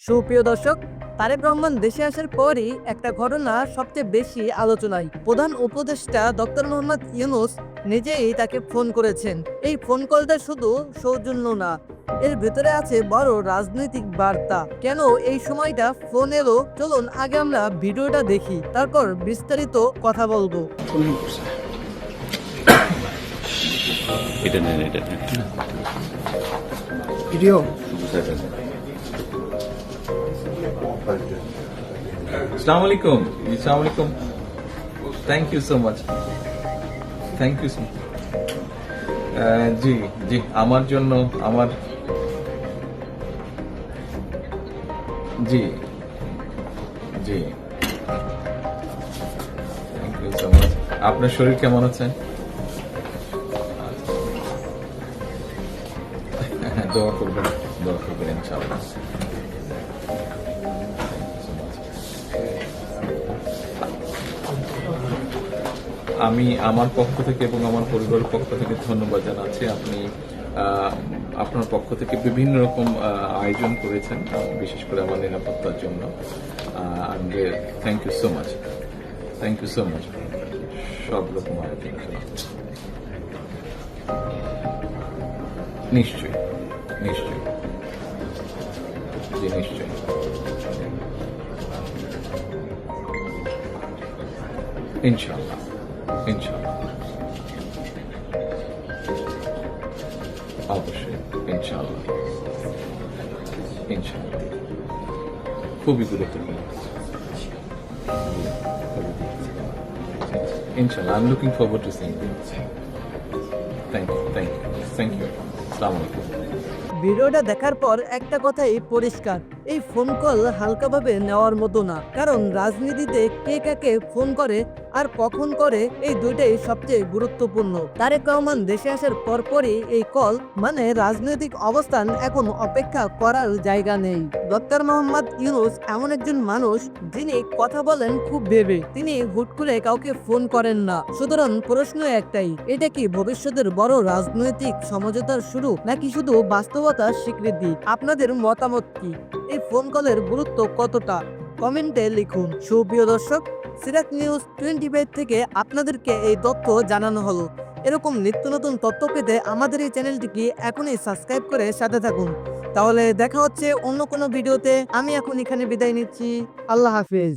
সুপ্রিয় দর্শক, তারেক রহমান দেশে আসার পরই একটা ঘটনা সবচেয়ে বেশি আলোচনায়। প্রধান উপদেষ্টা ডক্টর মোহাম্মদ ইউনূস নিজেই তাকে ফোন করেছেন। এই ফোন কলটা শুধু সৌজন্য না, এর ভেতরে আছে বড় রাজনৈতিক বার্তা। কেন এই সময়টা ফোন এলো, চলুন আগে আমরা ভিডিওটা দেখি, তারপর বিস্তারিত কথা বলবো। এটা নেন, এটা নেন। ভিডিও আসসালামু আলাইকুম। আসসালামু আলাইকুম। Thank you so much. Thank you so জি জি, আমার জন্য আমার জি জি থ্যাংক ইউ সো মাচ। আপনার শরীর কেমন আছে? দোয়া করবেন, দোয়া করবেন ইনশাআল্লাহ। আমি আমার পক্ষ থেকে এবং আমার পরিবারের পক্ষ থেকে ধন্যবাদ জানাচ্ছি। আপনি আপনার পক্ষ থেকে বিভিন্ন রকম আয়োজন করেছেন, বিশেষ করে আমার নিরাপত্তার জন্য। Thank you so much, thank you so much. সব রকম আয়োজনের জন্য নিশ্চয়ই, নিশ্চয়ই, জি নিশ্চয়ই। ইনশাআল্লাহ, ইনশাআল্লাহ, অবশ্যই, ইনশাআল্লাহ, ইনশাআল্লাহ। খুবই গুরুত্বপূর্ণ, ইনশাআল্লাহ। I am looking forward to seeing you. Thank you, thank you, thank you. আসসালামু আলাইকুম। ভিডিওটা দেখার পর একটা কথাই পরিষ্কার, এই ফোন কল হালকাভাবে নেওয়ার মতো না। কারণ রাজনীতিতে কে কাকে ফোন করে আর কখন করে, এই দুইটাই সবচেয়ে গুরুত্বপূর্ণ। তারেক রহমান দেশে আসার পরপরই এই কল, মানে রাজনৈতিক অবস্থান এখন অপেক্ষা করার জায়গা নেই। ডক্টর মোহাম্মদ ইউনূস এমন একজন মানুষ যিনি কথা বলেন খুব ভেবে, তিনি হুট করে কাউকে ফোন করেন না। সুতরাং প্রশ্ন একটাই, এটা কি ভবিষ্যতের বড় রাজনৈতিক সমঝোতার শুরু, নাকি শুধু বাস্তবতার স্বীকৃতি? আপনাদের মতামত কি? এই ফোন কলের গুরুত্ব কতটা? কমেন্টে লিখুন। সুপ্রিয় দর্শক, সিরাত নিউজ 25 থেকে আপনাদেরকে এই তথ্য জানানো হলো। এরকম নিত্য নতুন তথ্য পেতে আমাদের এই চ্যানেলটিকে এখনই সাবস্ক্রাইব করে সাথে থাকুন। তাহলে দেখা হচ্ছে অন্য কোনো ভিডিওতে। আমি এখন এখানে বিদায় নিচ্ছি। আল্লাহ হাফিজ।